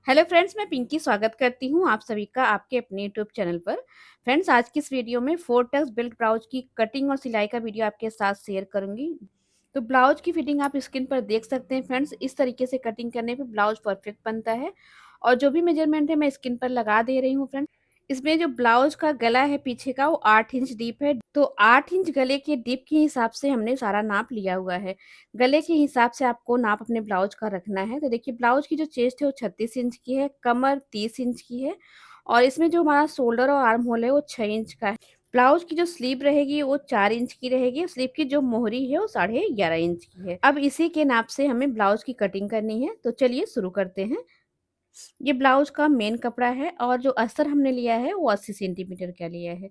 Hello friends, मैं पिंकी स्वागत करती हूँ आप सभी का आपके अपने यूट्यूब चैनल पर। फ्रेंड्स, आज की इस वीडियो में 4 टक्स बेल्ट ब्लाउज की कटिंग और सिलाई का वीडियो आपके साथ शेयर करूंगी। तो ब्लाउज की फिटिंग आप स्क्रीन पर देख सकते हैं। फ्रेंड्स, इस तरीके से कटिंग करने पे ब्लाउज परफेक्ट बनता है और जो भी मेजरमेंट है मैं स्क्रीन पर लगा दे रही हूँ। फ्रेंड्स, इसमें जो ब्लाउज का गला है पीछे का वो 8 इंच डीप है। तो 8 इंच गले के डीप के हिसाब से हमने सारा नाप लिया हुआ है। गले के हिसाब से आपको नाप अपने ब्लाउज का रखना है। तो देखिए, ब्लाउज की जो चेस्ट है वो 36 इंच की है, कमर 30 इंच की है और इसमें जो हमारा शोल्डर और आर्म होल है वो 6 इंच का है। ब्लाउज की जो स्लीव रहेगी वो 4 इंच की रहेगी। स्लीव की जो मोहरी है वो 11.5 इंच की है। अब इसी के नाप से हमें ब्लाउज की कटिंग करनी है। तो चलिए शुरू करते हैं। ये ब्लाउज का मेन कपड़ा है और जो अस्तर हमने लिया है वो 80 सेंटीमीटर का लिया है।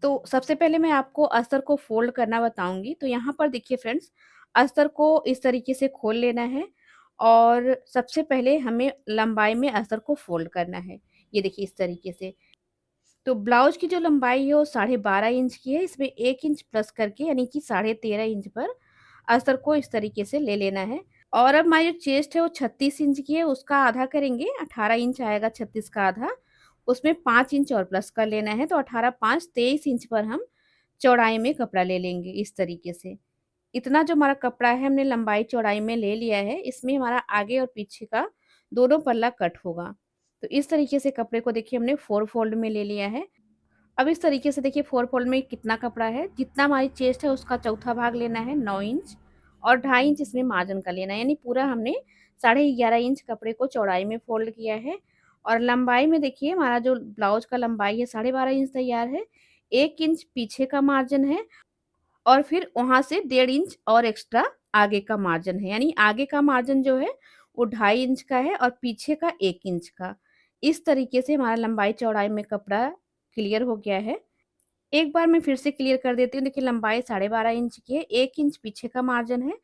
तो सबसे पहले मैं आपको अस्तर को फोल्ड करना बताऊंगी। तो यहाँ पर देखिए फ्रेंड्स, अस्तर को इस तरीके से खोल लेना है और सबसे पहले हमें लंबाई में अस्तर को फोल्ड करना है। ये देखिए इस तरीके से। तो ब्लाउज की जो लंबाई है वो 12.5 इंच की है। इसमें 1 इंच प्लस करके यानी कि 13.5 इंच पर अस्तर को इस तरीके से ले लेना है। और अब हमारी जो चेस्ट है वो 36 इंच की है, उसका आधा करेंगे, 18 इंच आएगा 36 का आधा। उसमें 5 इंच और प्लस कर लेना है। तो 18 5 23 इंच पर हम चौड़ाई में कपड़ा ले लेंगे इस तरीके से। इतना जो हमारा कपड़ा है हमने लंबाई चौड़ाई में ले लिया है। इसमें हमारा आगे और पीछे का दोनों पल्ला कट होगा। तो इस तरीके से कपड़े को देखिए हमने 4 फोल्ड में ले लिया है। अब इस तरीके से देखिए 4 फोल्ड में कितना कपड़ा है, जितना हमारी चेस्ट है उसका चौथा भाग लेना है 9 इंच और 2.5 इंच इसमें मार्जिन का लेना है। यानी पूरा हमने 11.5 इंच कपड़े को चौड़ाई में फोल्ड किया है। और लंबाई में देखिए हमारा जो ब्लाउज का लंबाई है 12.5 इंच तैयार है। 1 इंच पीछे का मार्जिन है और फिर वहां से 1.5 इंच और एक्स्ट्रा आगे का मार्जिन है। यानी आगे का मार्जिन जो है वो 2.5 इंच का है और पीछे का 1 इंच का। इस तरीके से हमारा लंबाई चौड़ाई में कपड़ा क्लियर हो गया है। एक बार मैं फिर से क्लियर कर देती हूँ। देखिए, लंबाई 12.5 इंच की है, 1 इंच पीछे का मार्जिन है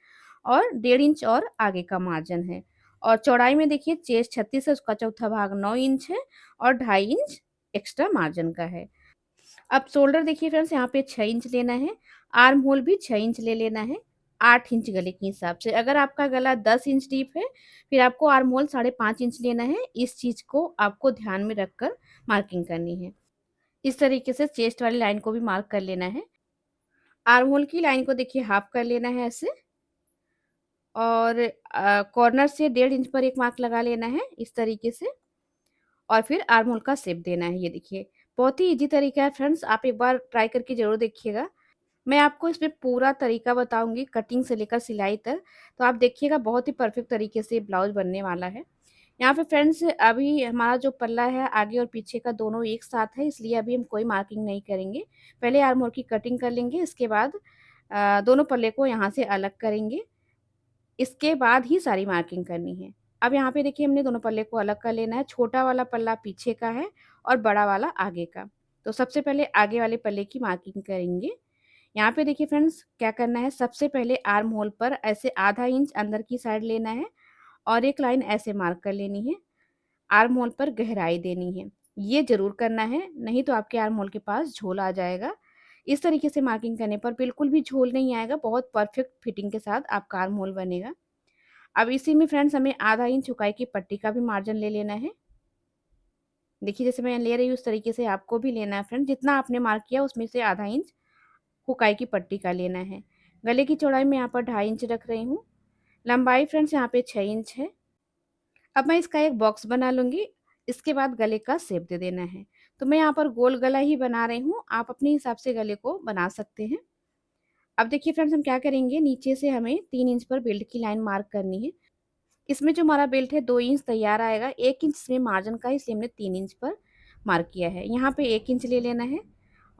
और 1.5 इंच और आगे का मार्जिन है। और चौड़ाई में देखिए चेस्ट 36 है, उसका चौथा भाग 9 इंच है और 2.5 इंच एक्स्ट्रा मार्जिन का है। अब शोल्डर देखिए फ्रेंड्स, यहाँ पे 6 इंच लेना है। आर्म होल भी 6 इंच ले लेना है, 8 इंच गले के हिसाब से। अगर आपका गला 10 इंच डीप है फिर आपको आर्म होल 5.5 इंच लेना है। इस चीज को आपको ध्यान में रखकर मार्किंग करनी है। इस तरीके से चेस्ट वाली लाइन को भी मार्क कर लेना है। आर्म होल की लाइन को देखिए हाफ कर लेना है ऐसे और कॉर्नर से 1.5 इंच पर एक मार्क लगा लेना है इस तरीके से और फिर आर्म होल का शेप देना है। ये देखिए, बहुत ही इजी तरीका है फ्रेंड्स, आप एक बार ट्राई करके जरूर देखिएगा। मैं आपको इसमें पूरा तरीका बताऊंगी कटिंग से लेकर सिलाई तक। तो आप देखिएगा, बहुत ही परफेक्ट तरीके से ब्लाउज बनने वाला है। यहाँ पे फ्रेंड्स अभी हमारा जो पल्ला है आगे और पीछे का दोनों एक साथ है, इसलिए अभी हम कोई मार्किंग नहीं करेंगे। पहले आर्म होल की कटिंग कर लेंगे, इसके बाद दोनों पल्ले को यहाँ से अलग करेंगे। इसके बाद ही सारी मार्किंग करनी है। अब यहाँ पे देखिए हमने दोनों पल्ले को अलग कर लेना है। छोटा वाला पल्ला पीछे का है और बड़ा वाला आगे का। तो सबसे पहले आगे वाले पल्ले की मार्किंग करेंगे। यहाँ पे देखिए फ्रेंड्स, क्या करना है, सबसे पहले आर्म होल पर ऐसे आधा इंच अंदर की साइड लेना है और एक लाइन ऐसे मार्क कर लेनी है। आर्म होल पर गहराई देनी है, ये जरूर करना है, नहीं तो आपके आर्म होल के पास झोल आ जाएगा। इस तरीके से मार्किंग करने पर बिल्कुल भी झोल नहीं आएगा, बहुत परफेक्ट फिटिंग के साथ आपका आर्म होल बनेगा। अब इसी में फ्रेंड्स हमें आधा इंच चौड़ाई की पट्टी का भी मार्जिन ले लेना है। देखिए जैसे मैं ले रही हूँ उस तरीके से आपको भी लेना है फ्रेंड। जितना आपने मार्क किया उसमें से आधा इंच हुकाई की पट्टी का लेना है। गले की चौड़ाई में यहाँ पर 2.5 इंच रख रही हूँ। लंबाई फ्रेंड्स यहाँ पे 6 इंच है। अब मैं इसका एक बॉक्स बना लूँगी। इसके बाद गले का शेप दे देना है। तो मैं यहाँ पर गोल गला ही बना रही हूँ, आप अपने हिसाब से गले को बना सकते हैं। अब देखिए फ्रेंड्स, हम क्या करेंगे, नीचे से हमें 3 इंच पर बेल्ट की लाइन मार्क करनी है। इसमें जो हमारा बेल्ट है 2 इंच तैयार आएगा, 1 इंच इसमें मार्जिन का है, इसलिए हमने 3 इंच पर मार्क किया है। यहाँ पे 1 इंच ले लेना है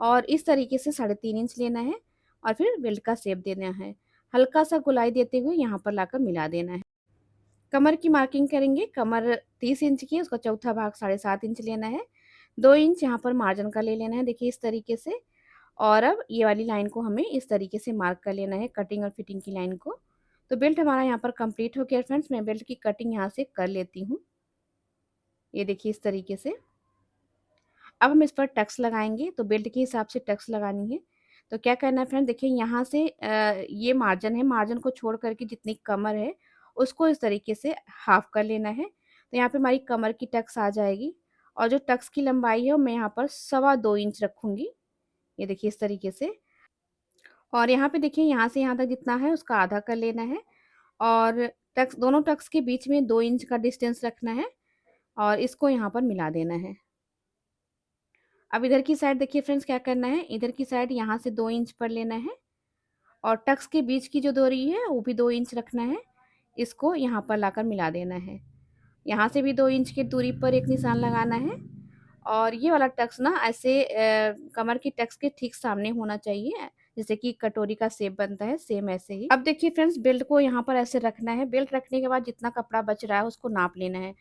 और इस तरीके से 3.5 इंच लेना है और फिर बेल्ट का शेप देना है। हल्का सा गोलाई देते हुए यहाँ पर लाकर मिला देना है। कमर की मार्किंग करेंगे। कमर 30 इंच की है, उसका चौथा भाग 7.5 इंच लेना है। 2 इंच यहाँ पर मार्जिन का ले लेना है, देखिए इस तरीके से। और अब ये वाली लाइन को हमें इस तरीके से मार्क कर लेना है, कटिंग और फिटिंग की लाइन को। तो बेल्ट हमारा यहाँ पर कंप्लीट हो गया फ्रेंड्स। मैं बेल्ट की कटिंग यहाँ से कर लेती हूँ। ये देखिए इस तरीके से। अब हम इस पर टक्स लगाएंगे, तो बेल्ट के हिसाब से टक्स लगानी है। तो क्या करना है फ्रेंड, देखिए यहाँ से ये मार्जिन है, मार्जिन को छोड़ करके जितनी कमर है उसको इस तरीके से हाफ कर लेना है। तो यहाँ पे हमारी कमर की टक्स आ जाएगी और जो टक्स की लंबाई है वो मैं यहाँ पर 2.25 इंच रखूँगी। ये देखिए इस तरीके से। और यहाँ पे देखिए यहाँ से यहाँ तक जितना है उसका आधा कर लेना है और टक्स दोनों टक्स के बीच में 2 इंच का डिस्टेंस रखना है और इसको यहाँ पर मिला देना है। अब इधर की साइड देखिए फ्रेंड्स क्या करना है, इधर की साइड यहाँ से 2 इंच पर लेना है और टक्स के बीच की जो दूरी है वो भी 2 इंच रखना है। इसको यहाँ पर लाकर मिला देना है। यहाँ से भी 2 इंच की दूरी पर एक निशान लगाना है और ये वाला टक्स ना ऐसे कमर की टक्स के ठीक सामने होना चाहिए, जैसे कि कटोरी का शेप बनता है सेम ऐसे ही। अब देखिए फ्रेंड्स बेल्ट को यहाँ पर ऐसे रखना है। बेल्ट रखने के बाद जितना कपड़ा बच रहा है उसको नाप लेना है।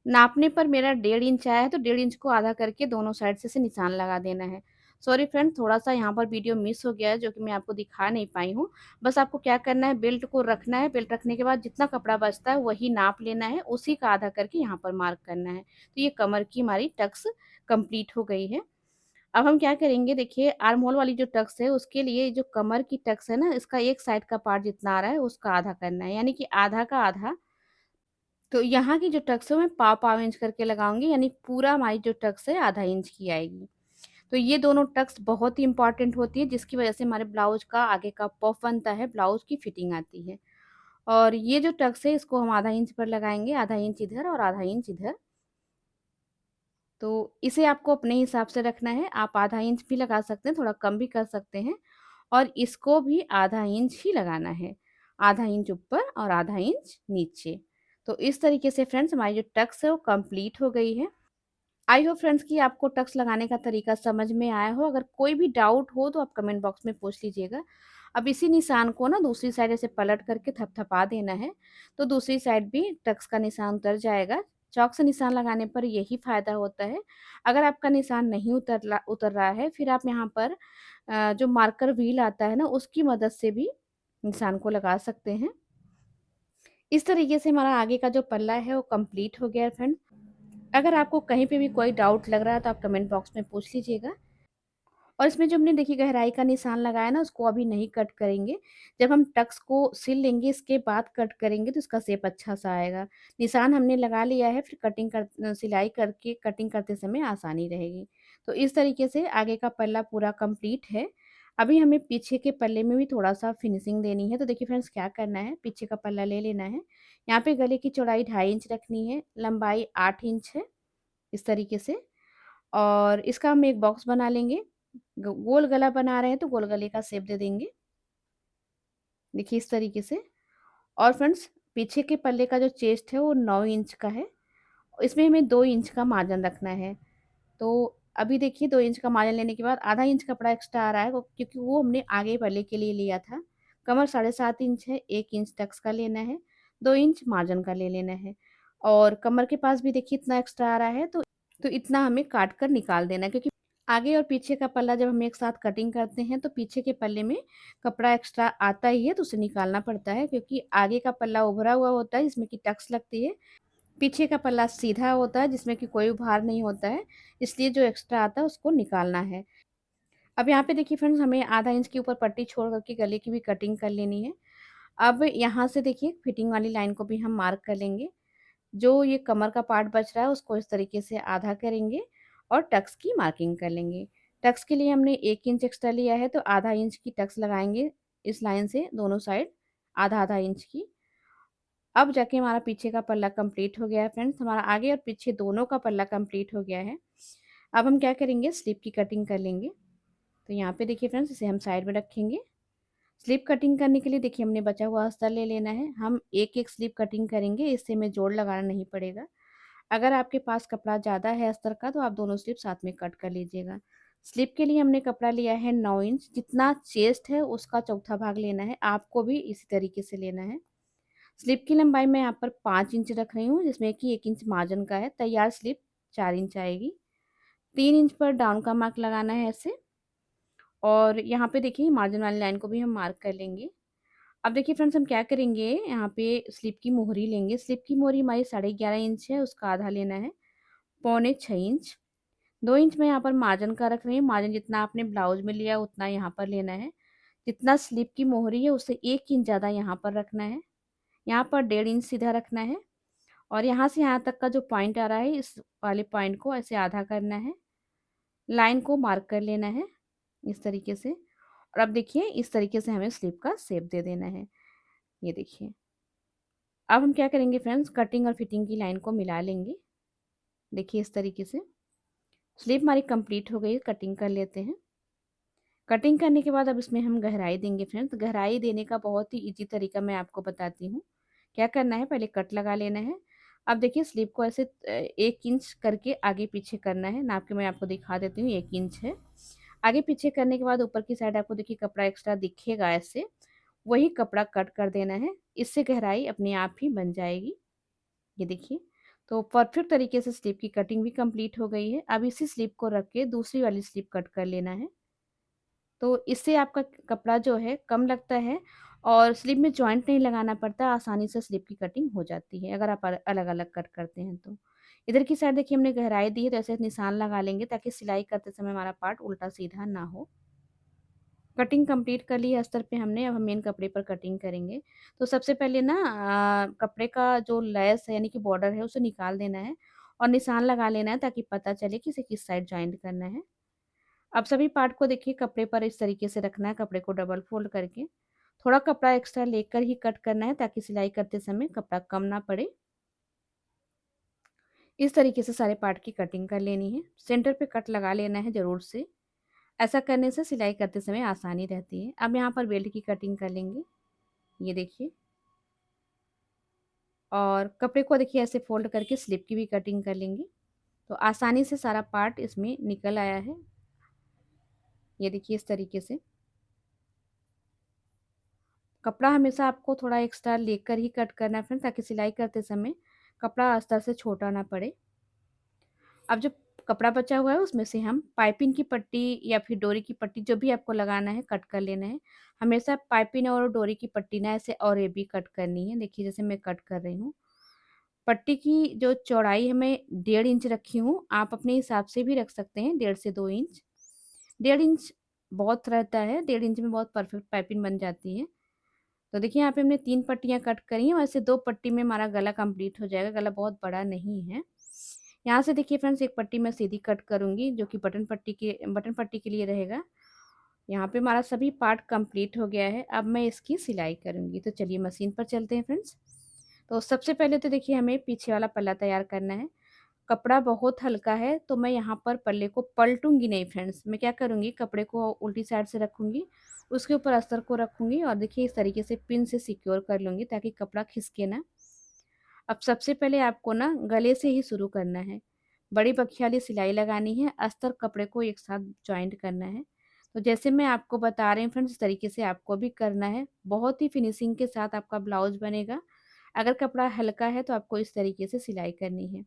नापने पर मेरा 1.5 इंच आया है तो 1.5 इंच को आधा करके दोनों साइड से इसे निशान लगा देना है। सॉरी फ्रेंड, थोड़ा-सा यहाँ पर वीडियो मिस हो गया है जो कि मैं आपको दिखा नहीं पाई हूँ। बस आपको क्या करना है, बेल्ट को रखना है, बेल्ट रखने के बाद जितना कपड़ा बचता है वही नाप लेना है, उसी का आधा करके यहाँ पर मार्क करना है। तो ये कमर की हमारी टक्स कंप्लीट हो गई है। अब हम क्या करेंगे, देखिए आर्म होल वाली जो टक्स है उसके लिए जो कमर की टक्स है ना, इसका एक साइड का पार्ट जितना आ रहा है उसका आधा करना है, यानी कि आधा का आधा। तो यहाँ की जो टक्स है मैं पाव-पाव इंच करके लगाऊँगी, यानी पूरा हमारी जो टक्स है आधा इंच की आएगी। तो ये दोनों टक्स बहुत ही इम्पोर्टेंट होती है जिसकी वज़ह से हमारे ब्लाउज का आगे का पफ बनता है, ब्लाउज की फिटिंग आती है। और ये जो टक्स है इसको हम आधा इंच पर लगाएँगे, आधा इंच इधर और आधा इंच इधर। तो इसे आपको अपने हिसाब से रखना है, आप आधा इंच भी लगा सकते हैं, थोड़ा कम भी कर सकते हैं और इसको भी आधा इंच ही लगाना है। आधा इंच ऊपर और आधा इंच नीचे। तो इस तरीके से फ्रेंड्स हमारी जो टक्स है वो कंप्लीट हो गई है। आई होप फ्रेंड्स कि आपको टक्स लगाने का तरीका समझ में आया हो। अगर कोई भी डाउट हो तो आप कमेंट बॉक्स में पूछ लीजिएगा। अब इसी निशान को ना दूसरी साइड ऐसे पलट करके थपथपा देना है, तो दूसरी साइड भी टक्स का निशान उतर जाएगा। चॉक से निशान लगाने पर यही फ़ायदा होता है। अगर आपका निशान नहीं उतर रहा है, फिर आप यहाँ पर जो मार्कर व्हील आता है ना, उसकी मदद से भी निशान को लगा सकते हैं। इस तरीके से हमारा आगे का जो पल्ला है वो कंप्लीट हो गया है फ्रेंड्स। अगर आपको कहीं पे भी कोई डाउट लग रहा है तो आप कमेंट बॉक्स में पूछ लीजिएगा। और इसमें जो हमने देखिए गहराई का निशान लगाया ना उसको अभी नहीं कट करेंगे। जब हम टक्स को सिल लेंगे इसके बाद कट करेंगे तो इसका शेप अच्छा-सा आएगा। निशान हमने लगा लिया है, फिर सिलाई करके कटिंग करते समय आसानी रहेगी। तो इस तरीके से आगे का पल्ला पूरा कंप्लीट है। अभी हमें पीछे के पल्ले में भी थोड़ा-सा फिनिशिंग देनी है। तो देखिए फ्रेंड्स क्या करना है, पीछे का पल्ला ले लेना है। यहाँ पे गले की चौड़ाई 2.5 इंच रखनी है, लंबाई 8 इंच है, इस तरीके से। और इसका हम एक बॉक्स बना लेंगे। गोल गला बना रहे हैं तो गोल गले का शेप दे देंगे। देखिए इस तरीके से। और फ्रेंड्स पीछे के पल्ले का जो चेस्ट है वो 9 इंच का है। इसमें हमें 2 इंच का मार्जिन रखना है। तो अभी देखिए 2 इंच का मार्जिन लेने के बाद आधा इंच कपड़ा एक्स्ट्रा आ रहा है, क्योंकि वो हमने आगे पल्ले के लिए लिया था। कमर 7.5 इंच है, 1 इंच टक्स का लेना है, 2 इंच मार्जिन का ले लेना है। और कमर के पास भी देखिए इतना एक्स्ट्रा आ रहा है, तो इतना हमें काट कर निकाल देना है, क्योंकि आगे और पीछे का पल्ला जब हम एक साथ कटिंग करते हैं तो पीछे के पल्ले में कपड़ा एक्स्ट्रा आता ही है, तो उसे निकालना पड़ता है, क्योंकि आगे का पल्ला उभरा हुआ होता है जिसमें कि टक्स लगती है। पीछे का पल्ला सीधा होता है जिसमें कि कोई उभार नहीं होता है, इसलिए जो एक्स्ट्रा आता है उसको निकालना है। अब यहाँ पे देखिए फ्रेंड्स हमें आधा इंच के ऊपर पट्टी छोड़ कर के गले की भी कटिंग कर लेनी है। अब यहाँ से देखिए फिटिंग वाली लाइन को भी हम मार्क कर लेंगे। जो ये कमर का पार्ट बच रहा है उसको इस तरीके से आधा करेंगे और टक्स की मार्किंग कर लेंगे। टक्स के लिए हमने 1 इंच एक्स्ट्रा लिया है तो आधा इंच की टक्स लगाएँगे इस लाइन से दोनों साइड, आधा-आधा इंच की। अब जाके हमारा पीछे का पल्ला कंप्लीट हो गया है फ्रेंड्स, हमारा आगे और पीछे दोनों का पल्ला कंप्लीट हो गया है। अब हम क्या करेंगे, स्लीव की कटिंग कर लेंगे। तो यहाँ पे देखिए फ्रेंड्स इसे हम साइड में रखेंगे। स्लीव कटिंग करने के लिए देखिए हमने बचा हुआ अस्तर ले लेना है। हम एक-एक स्लीव कटिंग करेंगे, इससे हमें जोड़ लगाना नहीं पड़ेगा। अगर आपके पास कपड़ा ज़्यादा है अस्तर का तो आप दोनों स्लीव साथ में कट कर लीजिएगा। स्लीव के लिए हमने कपड़ा लिया है 9 इंच, जितना चेस्ट है उसका चौथा भाग लेना है, आपको भी इसी तरीके से लेना है। स्लीव की लंबाई मैं यहाँ पर 5 इंच रख रही हूँ, जिसमें कि 1 इंच मार्जिन का है। तैयार स्लीव 4 इंच आएगी। 3 इंच पर डाउन का मार्क लगाना है ऐसे। और यहाँ पे देखिए मार्जिन वाली लाइन को भी हम मार्क कर लेंगे। अब देखिए फ्रेंड्स हम क्या करेंगे, यहाँ पे स्लीव की मोहरी लेंगे। स्लीव की मोहरी हमारी 11.5 इंच है, उसका आधा लेना है, पौने 6 इंच। 2 इंच मैं यहाँ पर मार्जिन का रख रही हूँ। मार्जिन जितना आपने ब्लाउज में लिया उतना यहाँ पर लेना है। जितना स्लीव की मोहरी है उससे 1 इंच ज़्यादा यहाँ पर रखना है। यहाँ पर 1.5 इंच सीधा रखना है और यहाँ से यहाँ तक का जो पॉइंट आ रहा है, इस वाले पॉइंट को ऐसे आधा करना है, लाइन को मार्क कर लेना है इस तरीके से। और अब देखिए इस तरीके से हमें स्लीव का शेप दे देना है। ये देखिए, अब हम क्या करेंगे फ्रेंड्स, कटिंग और फिटिंग की लाइन को मिला लेंगे। देखिए इस तरीके से स्लीव हमारी कंप्लीट हो गई, कटिंग कर लेते हैं। कटिंग करने के बाद अब इसमें हम गहराई देंगे फ्रेंड्स। गहराई देने का बहुत ही ईजी तरीका मैं आपको बताती हूँ। क्या करना है, पहले कट लगा लेना है। अब देखिए स्लीव को ऐसे 1 इंच करके आगे पीछे करना है। नाप के मैं आपको दिखा देती हूँ, 1 इंच है। आगे पीछे करने के बाद ऊपर की साइड आपको देखिए कपड़ा एक्स्ट्रा दिखेगा ऐसे, वही कपड़ा कट कर देना है। इससे गहराई अपने आप ही बन जाएगी। ये देखिए, तो परफेक्ट तरीके से स्लीव की कटिंग भी कंप्लीट हो गई है। अब इसी स्लीव को रख के दूसरी वाली स्लीव कट कर लेना है। तो इससे आपका कपड़ा जो है कम लगता है और स्लीव में जॉइंट नहीं लगाना पड़ता, आसानी से स्लीव की कटिंग हो जाती है अगर आप अलग-अलग कट करते हैं तो। इधर की साइड देखिए हमने गहराई दी है, तो ऐसे निशान लगा लेंगे ताकि सिलाई करते समय हमारा पार्ट उल्टा-सीधा ना हो। कटिंग कंप्लीट कर ली है अस्तर पे हमने, अब हम मेन कपड़े पर कटिंग करेंगे। तो सबसे पहले ना कपड़े का जो लेस है यानी कि बॉर्डर है उसे निकाल देना है और निशान लगा लेना है ताकि पता चले कि इसे किस साइड जॉइंट करना है। अब सभी पार्ट को देखिए कपड़े पर इस तरीके से रखना है, कपड़े को डबल फोल्ड करके। थोड़ा कपड़ा एक्स्ट्रा लेकर ही कट करना है ताकि सिलाई करते समय कपड़ा कम ना पड़े। इस तरीके से सारे पार्ट की कटिंग कर लेनी है। सेंटर पे कट लगा लेना है ज़रूर से। ऐसा करने से सिलाई करते समय आसानी रहती है। अब यहाँ पर बेल्ट की कटिंग कर लेंगे। ये देखिए, और कपड़े को देखिए ऐसे फोल्ड करके स्लिप की भी कटिंग कर लेंगे। तो आसानी से सारा पार्ट इसमें निकल आया है। ये देखिए इस तरीके से। कपड़ा हमेशा आपको थोड़ा एक्स्ट्रा लेकर ही कट करना है फ्रेंड्स, ताकि सिलाई करते समय कपड़ा अस्तर से छोटा ना पड़े। अब जो कपड़ा बचा हुआ है उसमें से हम पाइपिंग की पट्टी या फिर डोरी की पट्टी जो भी आपको लगाना है कट कर लेना है। हमेशा पाइपिंग और डोरी की पट्टी ना ऐसे और ये भी कट करनी है। देखिए जैसे मैं कट कर रही हूँ। पट्टी की जो चौड़ाई है मैं 1.5 इंच रखी हूँ, आप अपने हिसाब से भी रख सकते हैं, 1.5 से 2 इंच। 1.5 इंच बहुत रहता है, 1.5 इंच में बहुत परफेक्ट पाइपिंग बन जाती है। तो देखिए यहाँ पे हमने 3 पट्टियाँ कट करी हैं और ऐसे 2 पट्टी में हमारा गला कंप्लीट हो जाएगा, गला बहुत बड़ा नहीं है। यहाँ से देखिए फ्रेंड्स एक पट्टी मैं सीधी कट करूँगी जो कि बटन पट्टी के लिए रहेगा। यहाँ पे हमारा सभी पार्ट कंप्लीट हो गया है, अब मैं इसकी सिलाई करूँगी। तो चलिए मशीन पर चलते हैं फ्रेंड्स। तो सबसे पहले तो देखिए हमें पीछे वाला पल्ला तैयार करना है। कपड़ा बहुत हल्का है तो मैं यहाँ पर पल्ले को पलटूँगी नहीं फ्रेंड्स। मैं क्या करूँगी, कपड़े को उल्टी साइड से रखूँगी, उसके ऊपर अस्तर को रखूँगी और देखिए इस तरीके से पिन से सिक्योर कर लूँगी ताकि कपड़ा खिसके ना। अब सबसे पहले आपको ना गले से ही शुरू करना है। बड़ी बखियाली सिलाई लगानी है, अस्तर कपड़े को एक साथ जॉइंट करना है। तो जैसे मैं आपको बता रही हूँ फ्रेंड्स, इस तरीके से आपको भी करना है। बहुत ही फिनिशिंग के साथ आपका ब्लाउज बनेगा। अगर कपड़ा हल्का है तो आपको इस तरीके से सिलाई करनी है।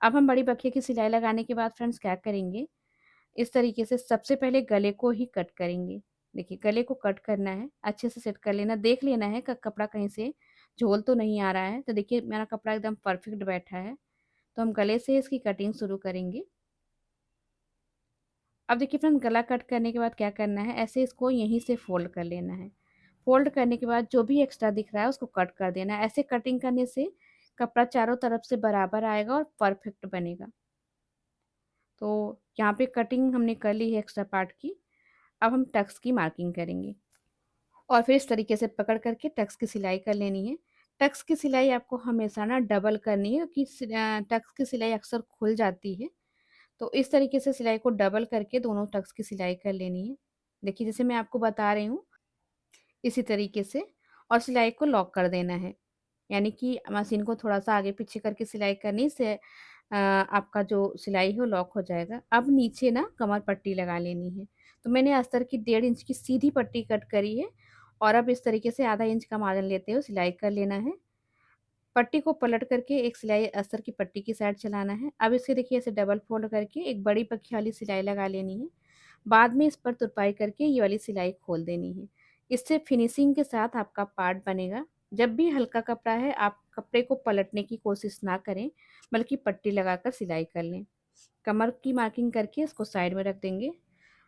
अब हम बड़ी बखिया की सिलाई लगाने के बाद फ्रेंड्स क्या करेंगे, इस तरीके से सबसे पहले गले को ही कट करेंगे। देखिए गले को कट करना है, अच्छे से सेट कर लेना, देख लेना है कि कपड़ा कहीं से झोल तो नहीं आ रहा है। तो देखिए मेरा कपड़ा एकदम परफेक्ट बैठा है। तो हम गले से इसकी कटिंग शुरू करेंगे। अब देखिए फ्रेंड्स गला कट करने के बाद क्या करना है, ऐसे इसको यहीं से फोल्ड कर लेना है। फोल्ड करने के बाद जो भी एक्स्ट्रा दिख रहा है उसको कट कर देना है। ऐसे कटिंग करने से कपड़ा चारों तरफ से बराबर आएगा और परफेक्ट बनेगा। तो यहाँ पे कटिंग हमने कर ली है एक्स्ट्रा पार्ट की। अब हम टक्स की मार्किंग करेंगे और फिर इस तरीके से पकड़ करके टक्स की सिलाई कर लेनी है। टक्स की सिलाई आपको हमेशा ना डबल करनी है क्योंकि टक्स की सिलाई अक्सर खुल जाती है। तो इस तरीके से सिलाई को डबल करके दोनों टक्स की सिलाई कर लेनी है। देखिए जैसे मैं आपको बता रही हूँ इसी तरीके से, और सिलाई को लॉक कर देना है। यानी कि मशीन को थोड़ा-सा आगे-पीछे करके सिलाई करने से आपका जो सिलाई है वो लॉक हो जाएगा। अब नीचे ना कमर पट्टी लगा लेनी है। तो मैंने अस्तर की 1.5 इंच की सीधी पट्टी कट करी है और अब इस तरीके से आधा इंच का मार्जिन लेते हुए सिलाई कर लेना है। पट्टी को पलट करके एक सिलाई अस्तर की पट्टी की साइड चलाना है। अब इसे देखिए ऐसे डबल फोल्ड करके एक बड़ी पक्की वाली सिलाई लगा लेनी है। बाद में इस पर तुरपाई करके ये वाली सिलाई खोल देनी है। इससे फिनिशिंग के साथ आपका पार्ट बनेगा। जब भी हल्का कपड़ा है आप कपड़े को पलटने की कोशिश ना करें, बल्कि पट्टी लगाकर सिलाई कर लें। कमर की मार्किंग करके इसको साइड में रख देंगे।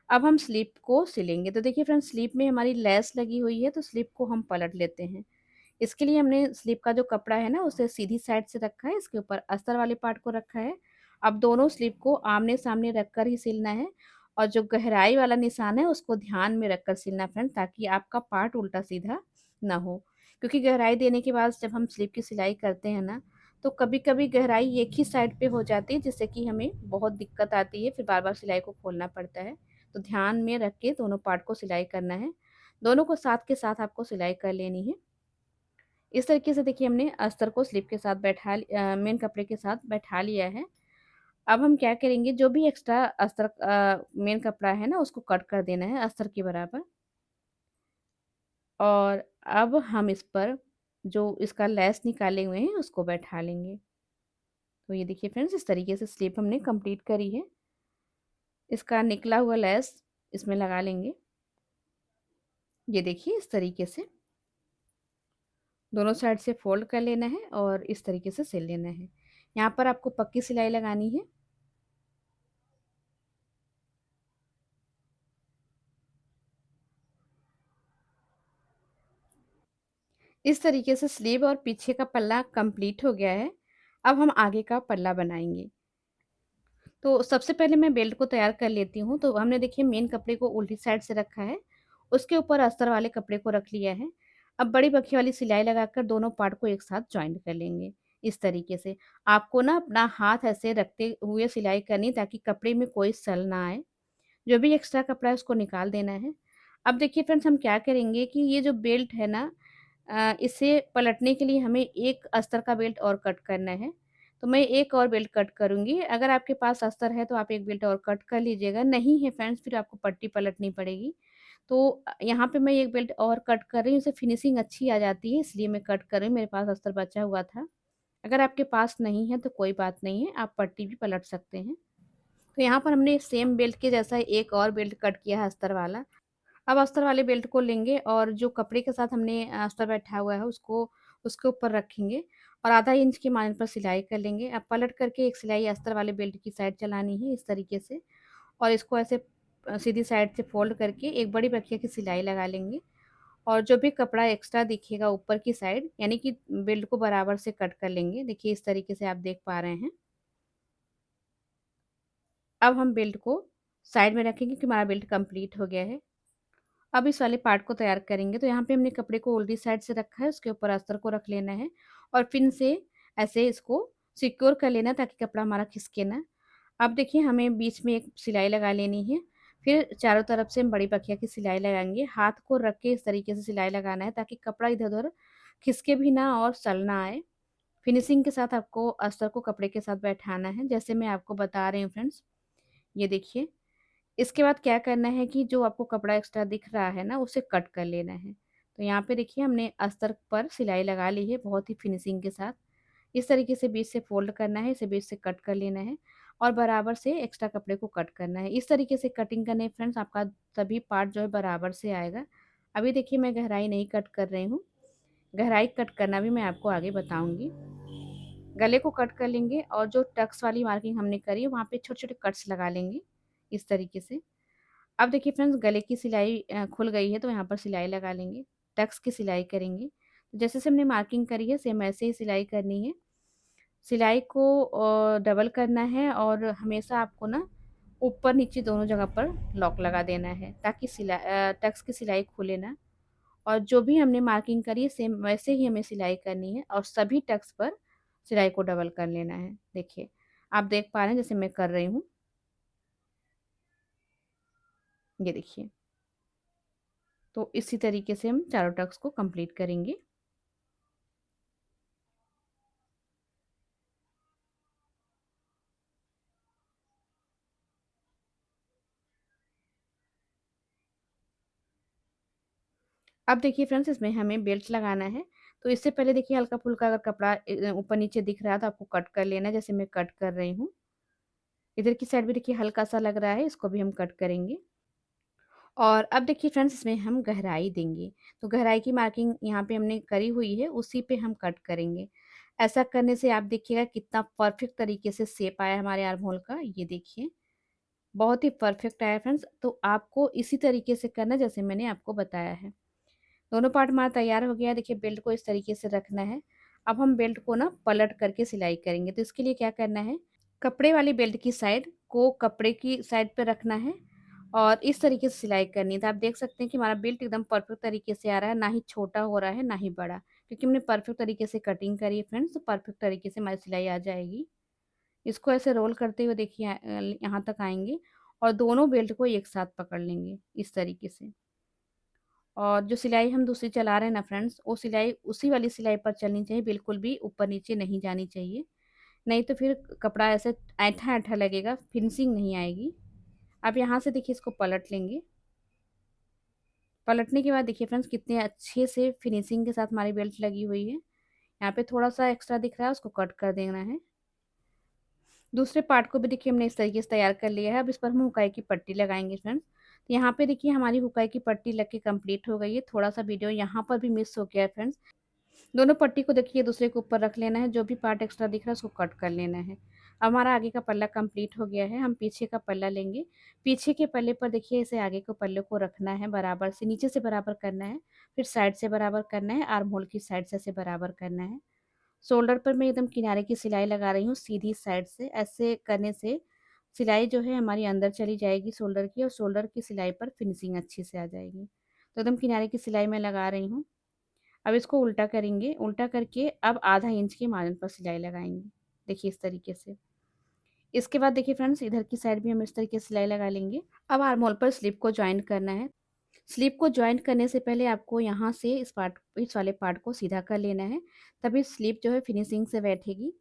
अब हम स्लीप को सिलेंगे। तो देखिए फ्रेंड्स स्लीप में हमारी लेस लगी हुई है तो स्लीप को हम पलट लेते हैं। इसके लिए हमने स्लीव का जो कपड़ा है ना उसे सीधी साइड से रखा है, इसके ऊपर अस्तर वाले पार्ट को रखा है। अब दोनों स्लीव को आमने-सामने रखकर ही सिलना है और जो गहराई वाला निशान है उसको ध्यान में रखकर सिलना है फ्रेंड, ताकि आपका पार्ट उल्टा-सीधा ना हो। क्योंकि गहराई देने के बाद जब हम स्लीव की सिलाई करते हैं ना, तो कभी-कभी गहराई एक ही साइड पे हो जाती है, जिससे कि हमें बहुत दिक्कत आती है, फिर बार-बार सिलाई को खोलना पड़ता है। तो ध्यान में रख के दोनों पार्ट को सिलाई करना है। दोनों को साथ के साथ आपको सिलाई कर लेनी है। इस तरीके से देखिए हमने अस्तर को स्लीव के साथ मेन कपड़े के साथ बैठा लिया है। अब हम क्या करेंगे, जो भी एक्स्ट्रा अस्तर मेन कपड़ा है ना उसको कट कर देना है अस्तर के बराबर। और अब हम इस पर जो इसका लेस निकाले हुए हैं उसको बैठा लेंगे। तो ये देखिए फ्रेंड्स, इस तरीके से स्लीव हमने कंप्लीट करी है। इसका निकला हुआ लेस इसमें लगा लेंगे। ये देखिए इस तरीके से दोनों साइड से फोल्ड कर लेना है और इस तरीके से सिल लेना है। यहाँ पर आपको पक्की सिलाई लगानी है। इस तरीके से स्लीव और पीछे का पल्ला कंप्लीट हो गया है। अब हम आगे का पल्ला बनाएँगे। तो सबसे पहले मैं बेल्ट को तैयार कर लेती हूँ। तो हमने देखिए मेन कपड़े को उल्टी साइड से रखा है, उसके ऊपर अस्तर वाले कपड़े को रख लिया है। अब बड़ी बखिया वाली सिलाई लगाकर दोनों पार्ट को एक साथ जॉइंट कर लेंगे, इस तरीके से। आपको ना अपना हाथ ऐसे रखते हुए सिलाई करनी है, ताकि कपड़े में कोई सल ना आए। जो भी एक्स्ट्रा कपड़ा है उसको निकाल देना है। अब देखिए फ्रेंड्स, हम क्या करेंगे कि ये जो बेल्ट है ना, इसे पलटने के लिए हमें एक अस्तर का बेल्ट और कट करना है। तो मैं एक और बेल्ट कट करूँगी। अगर आपके पास अस्तर है तो आप एक बेल्ट और कट कर लीजिएगा, नहीं है फ्रेंड्स फिर आपको पट्टी पलटनी पड़ेगी। तो यहाँ पे मैं एक बेल्ट और कट कर रही हूँ, इससे फिनिशिंग अच्छी आ जाती है, इसलिए मैं कट कर रही हूँ, मेरे पास अस्तर बचा हुआ था। अगर आपके पास नहीं है तो कोई बात नहीं है, आप पट्टी भी पलट सकते हैं। तो यहाँ पर हमने सेम बेल्ट के जैसा एक और बेल्ट कट किया है अस्तर वाला। अब अस्तर वाले बेल्ट को लेंगे और जो कपड़े के साथ हमने अस्तर बैठा हुआ है उसको उसके ऊपर रखेंगे और आधा इंच के मार्जिन पर सिलाई कर लेंगे। अब पलट करके एक सिलाई अस्तर वाले बेल्ट की साइड चलानी है, इस तरीके से। और इसको ऐसे सीधी साइड से फोल्ड करके एक बड़ी बखिया की सिलाई लगा लेंगे। और जो भी कपड़ा एक्स्ट्रा दिखेगा ऊपर की साइड, यानी कि बेल्ट को बराबर से कट कर लेंगे। देखिए इस तरीके से आप देख पा रहे हैं। अब हम बेल्ट को साइड में रखेंगे कि हमारा बेल्ट कंप्लीट हो गया है। अब इस वाले पार्ट को तैयार करेंगे। तो यहाँ पे हमने कपड़े को उल्टी साइड से रखा है, उसके ऊपर अस्तर को रख लेना है और पिन से ऐसे इसको सिक्योर कर लेना है, ताकि कपड़ा हमारा खिसके ना। अब देखिए हमें बीच में एक सिलाई लगा लेनी है, फिर चारों तरफ से हम बड़ी बखिया की सिलाई लगाएंगे। हाथ को रख के इस तरीके से सिलाई लगाना है, ताकि कपड़ा इधर-उधर खिसके भी ना और सल ना आए। फिनिशिंग के साथ आपको अस्तर को कपड़े के साथ बैठाना है, जैसे मैं आपको बता रही हूँ फ्रेंड्स। ये देखिए, इसके बाद क्या करना है कि जो आपको कपड़ा एक्स्ट्रा दिख रहा है ना, उसे कट कर लेना है। तो यहाँ पे देखिए हमने अस्तर पर सिलाई लगा ली है बहुत ही फिनिशिंग के साथ। इस तरीके से बीच से फ़ोल्ड करना है, इसे बीच से कट कर लेना है और बराबर से एक्स्ट्रा कपड़े को कट करना है। इस तरीके से कटिंग करने फ्रेंड्स, आपका सभी पार्ट जो है बराबर से आएगा। अभी देखिए मैं गहराई नहीं कट कर रही हूँ, गहराई कट करना भी मैं आपको आगे बताऊँगी। गले को कट कर लेंगे और जो टक्स वाली मार्किंग हमने करी है, वहाँ पे छोटे-छोटे कट्स लगा लेंगे, इस तरीके से। अब देखिए फ्रेंड्स, गले की सिलाई खुल गई है, तो यहाँ पर सिलाई लगा लेंगे, टक्स की सिलाई करेंगे। जैसे-जैसे हमने मार्किंग करी है सेम ऐसे ही सिलाई करनी है। सिलाई को डबल करना है और हमेशा आपको ना ऊपर-नीचे दोनों जगह पर लॉक लगा देना है, ताकि टक्स की सिलाई खुले ना। और जो भी हमने मार्किंग करी है सेम वैसे ही हमें सिलाई करनी है और सभी टक्स पर सिलाई को डबल कर लेना है। देखिए, आप देख पा रहे हैं जैसे मैं कर रही हूँ, ये देखिए। तो इसी तरीके से हम चारों टक्स को कंप्लीट करेंगे। अब देखिए फ्रेंड्स, इसमें हमें बेल्ट लगाना है। तो इससे पहले देखिए हल्का-फुल्का अगर कपड़ा ऊपर-नीचे दिख रहा है तो आपको कट कर लेना है, जैसे मैं कट कर रही हूँ। इधर की साइड भी देखिए हल्का-सा लग रहा है, इसको भी हम कट करेंगे। और अब देखिए फ्रेंड्स, इसमें हम गहराई देंगे। तो गहराई की मार्किंग यहाँ पे हमने करी हुई है, उसी पे हम कट करेंगे। ऐसा करने से आप देखिएगा कितना परफेक्ट तरीके से शेप आया है हमारे आर्म होल का, ये देखिए। बहुत ही परफेक्ट आया है फ्रेंड्स। तो आपको इसी तरीके से करना है जैसे मैंने आपको बताया है। दोनों पार्ट हमारा तैयार हो गया है। देखिए बेल्ट को इस तरीके से रखना है। अब हम बेल्ट को ना पलट करके सिलाई करेंगे। तो इसके लिए क्या करना है, कपड़े वाली बेल्ट की साइड को कपड़े की साइड पे रखना है और इस तरीके से सिलाई करनी है। तो आप देख सकते हैं कि हमारा बेल्ट एकदम परफेक्ट तरीके से आ रहा है, ना ही छोटा हो रहा है ना ही बड़ा, क्योंकि हमने परफेक्ट तरीके से कटिंग करी है फ्रेंड्स। तो परफेक्ट तरीके से हमारी सिलाई आ जाएगी। इसको ऐसे रोल करते हुए देखिए यहाँ तक आएंगे और दोनों बेल्ट को एक साथ पकड़ लेंगे इस तरीके से। और जो सिलाई हम दूसरी चला रहे हैं ना फ्रेंड्स, वो सिलाई उसी वाली सिलाई पर चलनी चाहिए, बिल्कुल भी ऊपर नीचे नहीं जानी चाहिए। नहीं तो फिर कपड़ा ऐसे ऐंठा ऐंठा लगेगा, फिनिशिंग नहीं आएगी। अब यहाँ से देखिए इसको पलट लेंगे। पलटने के बाद देखिए फ्रेंड्स कितने अच्छे से फिनिशिंग के साथ हमारी बेल्ट लगी हुई है। यहाँ पे थोड़ा सा एक्स्ट्रा दिख रहा है, उसको कट कर देना है। दूसरे पार्ट को भी देखिए हमने इस तरीके से तैयार कर लिया है। अब इस पर हम हुकाई की पट्टी लगाएंगे फ्रेंड्स। तो यहाँ पे देखिए हमारी हुकाई की पट्टी लग के कंप्लीट हो गई है। थोड़ा सा वीडियो यहाँ पर भी मिस हो गया है फ्रेंड्स। दोनों पट्टी को देखिए दूसरे के ऊपर रख लेना है। जो भी पार्ट एक्स्ट्रा दिख रहा है उसको कट कर लेना है। अब हमारा आगे का पल्ला कंप्लीट हो गया है। हम पीछे का पल्ला लेंगे। पीछे के पल्ले पर देखिए इसे आगे के पल्ले को रखना है, बराबर से नीचे से बराबर करना है, फिर साइड से बराबर करना है, आर्म होल की साइड से बराबर करना है। शोल्डर पर मैं एकदम किनारे की सिलाई लगा रही हूँ सीधी साइड से। ऐसे करने से सिलाई जो है हमारी अंदर चली जाएगी शोल्डर की, और शोल्डर की सिलाई पर फिनिशिंग अच्छी से आ जाएगी। तो एकदम किनारे की सिलाई मैं लगा रही हूँ। अब इसको उल्टा करेंगे। उल्टा करके अब आधा इंच के मार्जिन पर सिलाई लगाएंगे, देखिए इस तरीके से। इसके बाद देखिए फ्रेंड्स इधर की साइड भी हम इस तरीके से सिलाई लगा लेंगे। अब आर्म होल पर स्लिप को ज्वाइन करना है। स्लिप को ज्वाइंट करने से पहले आपको यहाँ से इस वाले पार्ट को सीधा कर लेना है, तभी स्लिप जो है फिनिशिंग से बैठेगी।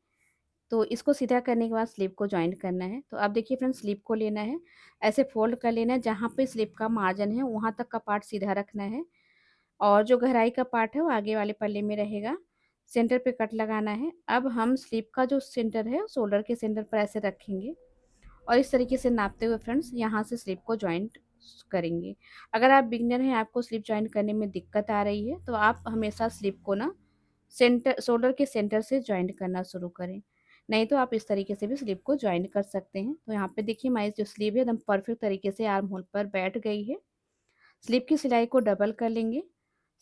तो इसको सीधा करने के बाद स्लिप को ज्वाइंट करना है। तो अब देखिए फ्रेंड्स स्लिप को लेना है, ऐसे फोल्ड कर लेना है, जहाँ पे स्लिप का मार्जिन है वहाँ तक का पार्ट सीधा रखना है और जो गहराई का पार्ट है वो आगे वाले पल्ले में रहेगा। सेंटर पे कट लगाना है। अब हम स्लिप का जो सेंटर है शोल्डर के सेंटर पर ऐसे रखेंगे और इस तरीके से नापते हुए फ्रेंड्स यहाँ से स्लिप को जॉइंट करेंगे। अगर आप बिगिनर हैं, आपको स्लिप जॉइंट करने में दिक्कत आ रही है, तो आप हमेशा स्लिप को ना सेंटर शोल्डर के सेंटर से जॉइंट करना शुरू करें। नहीं तो आप इस तरीके से भी स्लिप को जॉइंट कर सकते हैं। तो यहाँ पे देखिए हमारी जो स्लीव है एकदम परफेक्ट तरीके से आर्म होल पर बैठ गई है। स्लिप की सिलाई को डबल कर लेंगे।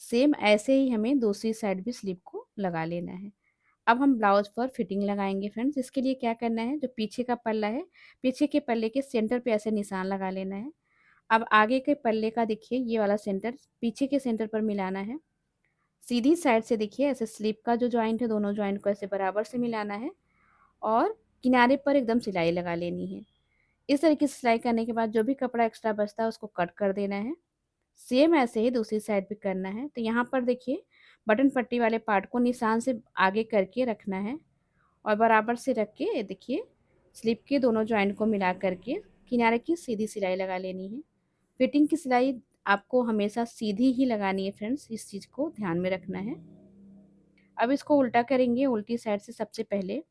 सेम ऐसे ही हमें दूसरी साइड भी स्लिप को लगा लेना है। अब हम ब्लाउज पर फिटिंग लगाएंगे फ्रेंड्स। इसके लिए क्या करना है, जो पीछे का पल्ला है, पीछे के पल्ले के सेंटर पे ऐसे निशान लगा लेना है। अब आगे के पल्ले का देखिए ये वाला सेंटर पीछे के सेंटर पर मिलाना है। सीधी साइड से देखिए ऐसे स्लिप का जो जॉइंट है दोनों जॉइंट को ऐसे बराबर से मिलाना है और किनारे पर एकदम सिलाई लगा लेनी है। इस तरीके से सिलाई करने के बाद जो भी कपड़ा एक्स्ट्रा बचता है उसको कट कर देना है। सेम ऐसे ही दूसरी साइड भी करना है। तो यहाँ पर देखिए बटन पट्टी वाले पार्ट को निशान से आगे करके रखना है और बराबर से रख के देखिए स्लिप के दोनों जॉइंट को मिला करके किनारे की सीधी सिलाई लगा लेनी है। फिटिंग की सिलाई आपको हमेशा सीधी ही लगानी है फ्रेंड्स, इस चीज़ को ध्यान में रखना है। अब इसको उल्टा करेंगे। उल्टी साइड से सबसे पहले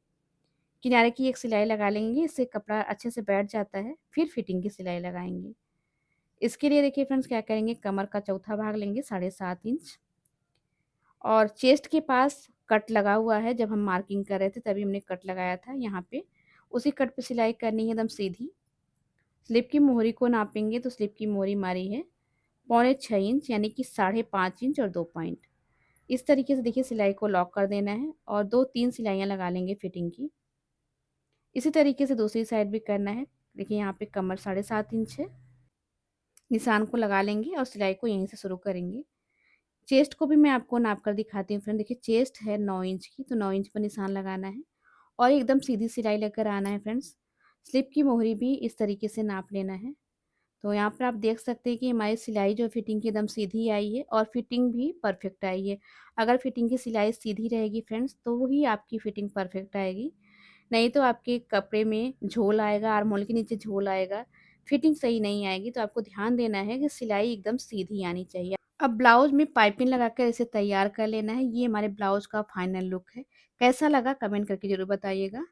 किनारे की एक सिलाई लगा लेंगे, इससे कपड़ा अच्छे से बैठ जाता है। फिर फिटिंग की सिलाई लगाएंगे। इसके लिए देखिए फ्रेंड्स क्या करेंगे, कमर का चौथा भाग लेंगे 7.5 इंच और चेस्ट के पास कट लगा हुआ है। जब हम मार्किंग कर रहे थे तभी हमने कट लगाया था यहाँ पे, उसी कट पे सिलाई करनी है एकदम सीधी। स्लिप की मोहरी को नापेंगे तो स्लिप की मोहरी हमारी है 6.25 इंच, यानी कि 5.5 इंच और 2 पॉइंट। इस तरीके से देखिए सिलाई को लॉक कर देना है और 2-3 सिलाइयाँ लगा लेंगे फिटिंग की। इसी तरीके से दूसरी साइड भी करना है। देखिए यहाँ पे कमर 7.5 इंच है, निशान को लगा लेंगे और सिलाई को यहीं से शुरू करेंगे। चेस्ट को भी मैं आपको नाप कर दिखाती हूँ फ्रेंड। देखिए चेस्ट है 9 इंच की, तो 9 इंच पर निशान लगाना है और एकदम सीधी सिलाई लेकर आना है फ्रेंड्स। स्लिप की मोहरी भी इस तरीके से नाप लेना है। तो यहाँ पर आप देख सकते हैं कि हमारी सिलाई जो फिटिंग की एकदम सीधी आई है और फिटिंग भी परफेक्ट आई है। अगर फिटिंग की सिलाई सीधी रहेगी फ्रेंड्स तो वही आपकी फिटिंग परफेक्ट आएगी। नहीं तो आपके कपड़े में झोल आएगा, आर्म होल के नीचे झोल आएगा, फिटिंग सही नहीं आएगी। तो आपको ध्यान देना है कि सिलाई एकदम सीधी आनी चाहिए। अब ब्लाउज में पाइपिंग लगाकर इसे तैयार कर लेना है। ये हमारे ब्लाउज का फाइनल लुक है। कैसा लगा कमेंट करके ज़रूर बताइएगा।